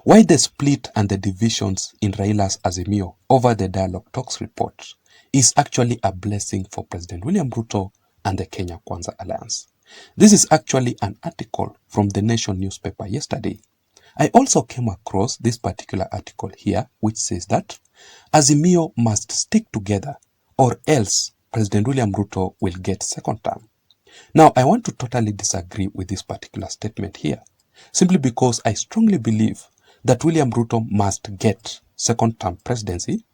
Why the split and the divisions in Raila's Azimio over the dialogue talks report is actually a blessing for President William Ruto and the Kenya Kwanza Alliance. This is actually an article from the Nation newspaper yesterday. I also came across this particular article here, which says that Azimio must stick together or else President William Ruto will get second term. Now, I want to totally disagree with this particular statement here, simply because I strongly believe that William Ruto must get second term presidency,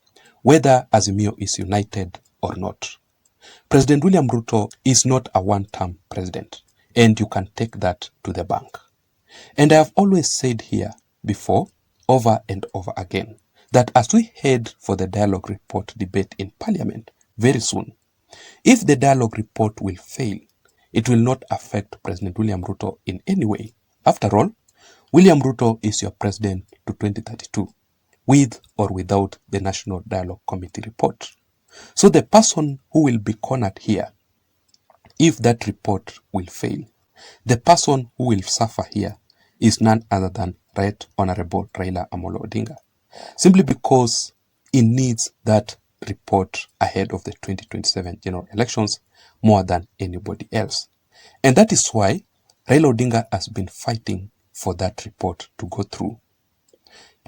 whether Azimio is united or not. President William Ruto is not a one-term president, and you can take that to the bank. And I have always said here before, over and over again, that as we head for the dialogue report debate in Parliament very soon, if the dialogue report will fail, it will not affect President William Ruto in any way. After all, William Ruto is your president to 2032, with or without the National Dialogue Committee report. So the person who will be cornered here, if that report will fail, the person who will suffer here is none other than Right Honorable Raila Amolo Odinga, simply because he needs that report ahead of the 2027 general elections more than anybody else. And that is why Raila Odinga has been fighting for that report to go through.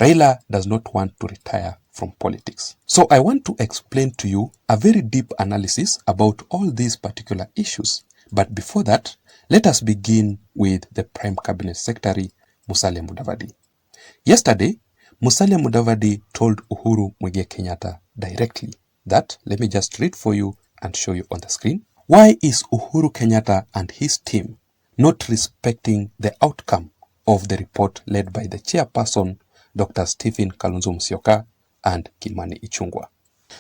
Raila does not want to retire from politics. So I want to explain to you a very deep analysis about all these particular issues. But before that, let us begin with the Prime Cabinet Secretary, Musalia Mudavadi. Yesterday, Musalia Mudavadi told Uhuru Muigai Kenyatta directly that, let me just read for you and show you on the screen. Why is Uhuru Kenyatta and his team not respecting the outcome of the report led by the chairperson, Dr. Stephen Kalonzo Musyoka and Kimani Ichung'wah?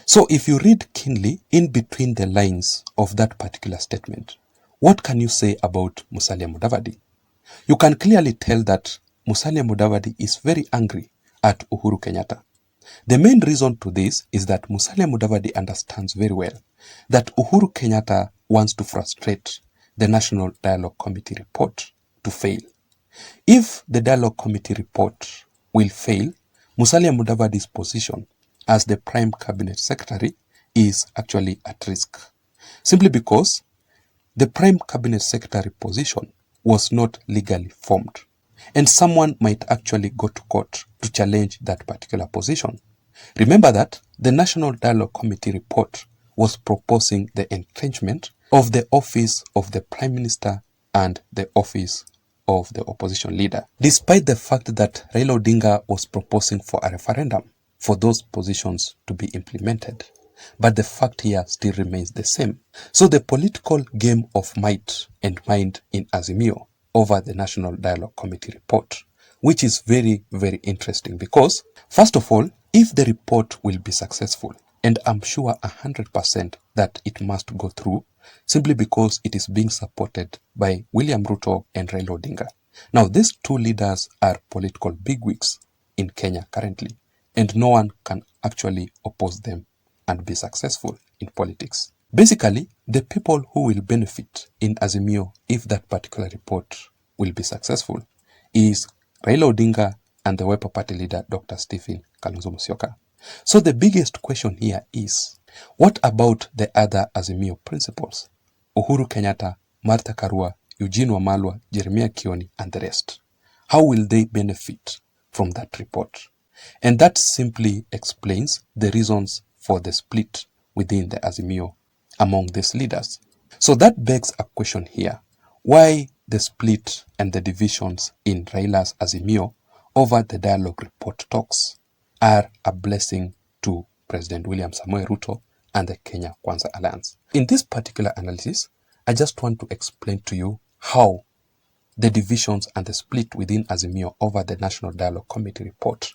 So if you read keenly in between the lines of that particular statement, what can you say about Musalia Mudavadi? You can clearly tell that Musalia Mudavadi is very angry at Uhuru Kenyatta. The main reason to this is that Musalia Mudavadi understands very well that Uhuru Kenyatta wants to frustrate the National Dialogue Committee report to fail. If the Dialogue Committee report will fail, Musalia Mudavadi's position as the Prime Cabinet Secretary is actually at risk, simply because the Prime Cabinet Secretary position was not legally formed, and someone might actually go to court to challenge that particular position. Remember that the National Dialogue Committee report was proposing the entrenchment of the office of the Prime Minister and the office of the opposition leader, despite the fact that Raila Odinga was proposing for a referendum for those positions to be implemented. But the fact here still remains the same. So the political game of might and mind in Azimio over the National Dialogue Committee report, which is very, very interesting because, first of all, if the report will be successful, and I'm sure 100% that it must go through, simply because it is being supported by William Ruto and Raila Odinga. Now, these two leaders are political bigwigs in Kenya currently, and no one can actually oppose them and be successful in politics. Basically, the people who will benefit in Azimio if that particular report will be successful is Raila Odinga and the Wiper Party leader, Dr. Stephen Kalonzo Musyoka. So the biggest question here is, what about the other Azimio principals? Uhuru Kenyatta, Martha Karua, Eugene Wamalwa, Jeremiah Kioni, and the rest. How will they benefit from that report? And that simply explains the reasons for the split within the Azimio among these leaders. So that begs a question here. Why the split and the divisions in Raila's Azimio over the dialogue report talks are a blessing to President William Samoei Ruto and the Kenya Kwanza Alliance? In this particular analysis, I just want to explain to you how the divisions and the split within Azimio over the National Dialogue Committee report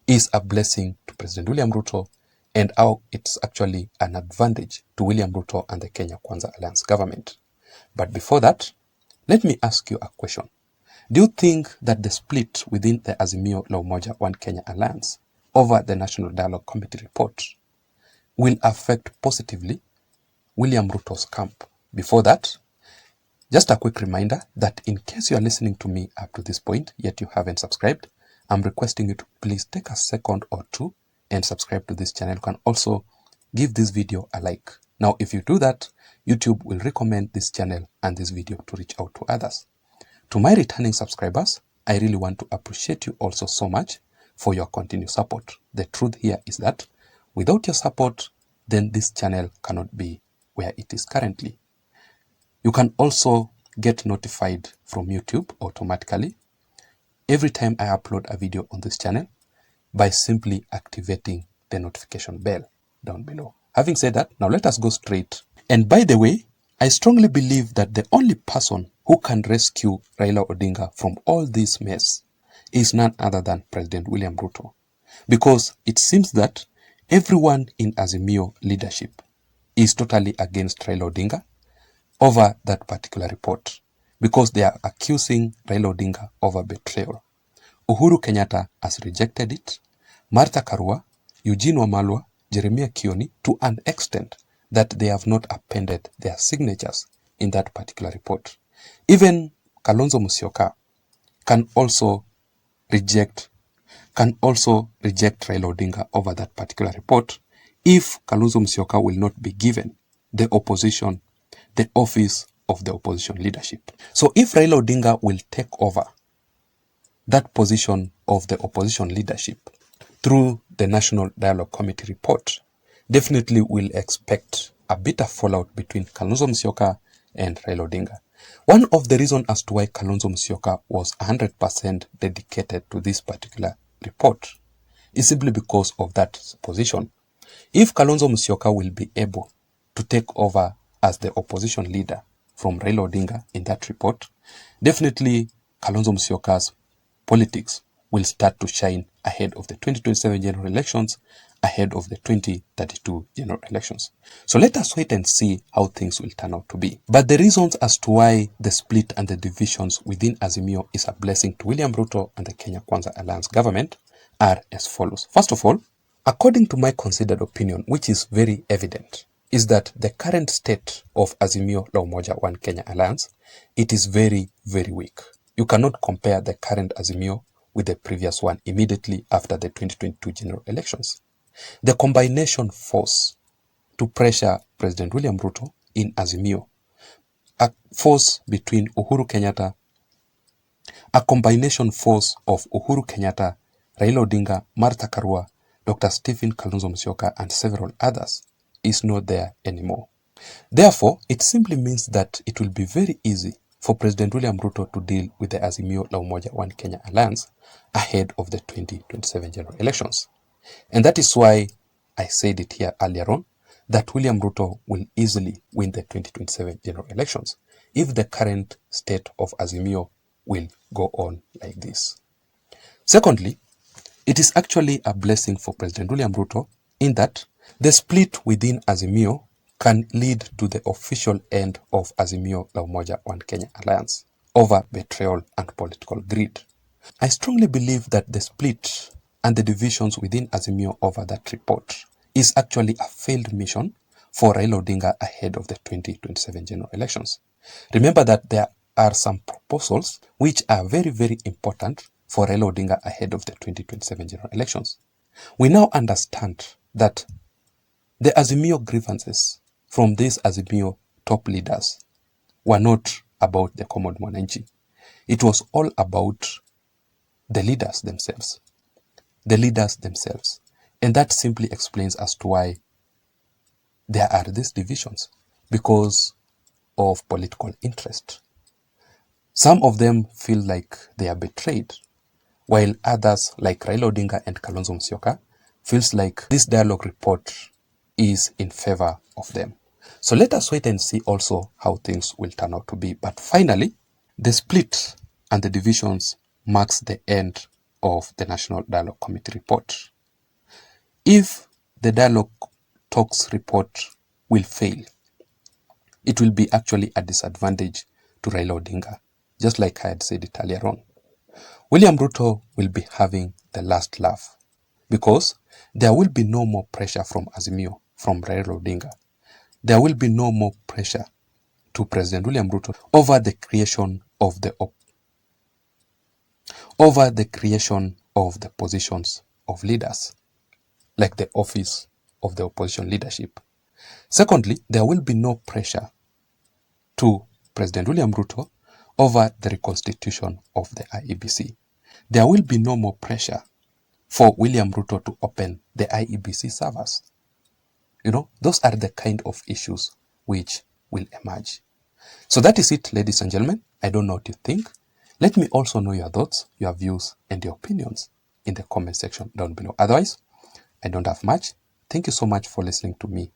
is a blessing to President William Ruto and how it's actually an advantage to William Ruto and the Kenya Kwanza Alliance government. But before that, let me ask you a question. Do you think that the split within the Azimio La Umoja One Kenya Alliance over the National Dialogue Committee report will affect positively William Ruto's camp? Before that, just a quick reminder that in case you are listening to me up to this point, yet you haven't subscribed, I'm requesting you to please take a second or two and subscribe to this channel. You can also give this video a like. Now, if you do that, YouTube will recommend this channel and this video to reach out to others. To my returning subscribers, I really want to appreciate you also so much for your continued support. The truth here is that without your support, then this channel cannot be where it is currently. You can also get notified from YouTube automatically every time I upload a video on this channel by simply activating the notification bell down below. Having said that, now let us go straight. And by the way, I strongly believe that the only person who can rescue Raila Odinga from all this mess is none other than President William Ruto. Because it seems that everyone in Azimio leadership is totally against Raila Odinga over that particular report, because they are accusing Raila Odinga of betrayal. Uhuru Kenyatta has rejected it. Martha Karua, Eugene Wamalwa, Jeremiah Kioni, to an extent that they have not appended their signatures in that particular report. Even Kalonzo Musyoka can also reject Raila Odinga over that particular report if Kalonzo Musyoka will not be given the office of the opposition leadership. So if Raila Odinga will take over that position of the opposition leadership through the National Dialogue Committee report, definitely we'll expect a bitter fallout between Kalonzo Musyoka and Raila Odinga. One of the reasons as to why Kalonzo Musyoka was 100% dedicated to this particular report is simply because of that position. If Kalonzo Musyoka will be able to take over as the opposition leader from Raila Odinga in that report, definitely Kalonzo Musyoka's politics will start to shine ahead of the 2027 general elections, ahead of the 2032 general elections. So let us wait and see how things will turn out to be. But the reasons as to why the split and the divisions within Azimio is a blessing to William Ruto and the Kenya Kwanza Alliance government are as follows. First of all, according to my considered opinion, which is very evident, is that the current state of Azimio La Umoja One Kenya Alliance, it is very, very weak. You cannot compare the current Azimio with the previous one immediately after the 2022 general elections. The combination force to pressure President William Ruto in Azimio, a force between Uhuru Kenyatta, a combination force of Uhuru Kenyatta, Raila Odinga, Martha Karua, Dr. Stephen Kalonzo Musyoka, and several others, is not there anymore. Therefore, it simply means that it will be very easy for President William Ruto to deal with the Azimio La Umoja One Kenya Alliance ahead of the 2027 general elections. And that is why I said it here earlier on, that William Ruto will easily win the 2027 general elections if the current state of Azimio will go on like this. Secondly, it is actually a blessing for President William Ruto in that the split within Azimio can lead to the official end of Azimio La Umoja One Kenya Alliance over betrayal and political greed. I strongly believe that the split and the divisions within Azimio over that report is actually a failed mission for Raila Odinga ahead of the 2027 general elections. Remember that there are some proposals which are very, very important for Raila Odinga ahead of the 2027 general elections. We now understand that the Azimio grievances from these Azimio top leaders were not about the common mwananchi. It was all about the leaders themselves. The leaders themselves. And that simply explains as to why there are these divisions, because of political interest. Some of them feel like they are betrayed, while others like Raila Odinga and Kalonzo Musyoka feels like this dialogue report is in favor of them. So let us wait and see also how things will turn out to be. But finally, the split and the divisions marks the end of the National Dialogue Committee report. If the dialogue talks report will fail, it will be actually a disadvantage to Raila Odinga, just like I had said it earlier on. William Ruto will be having the last laugh because there will be no more pressure from Azimio, from Raila Odinga. There will be no more pressure to President William Ruto over the creation of the positions of leaders, like the office of the opposition leadership. Secondly, there will be no pressure to President William Ruto over the reconstitution of the IEBC. There will be no more pressure for William Ruto to open the IEBC servers. Those are the kind of issues which will emerge. So that is it, ladies and gentlemen. I don't know what you think. Let me also know your thoughts, your views, and your opinions in the comment section down below. Otherwise, I don't have much. Thank you so much for listening to me.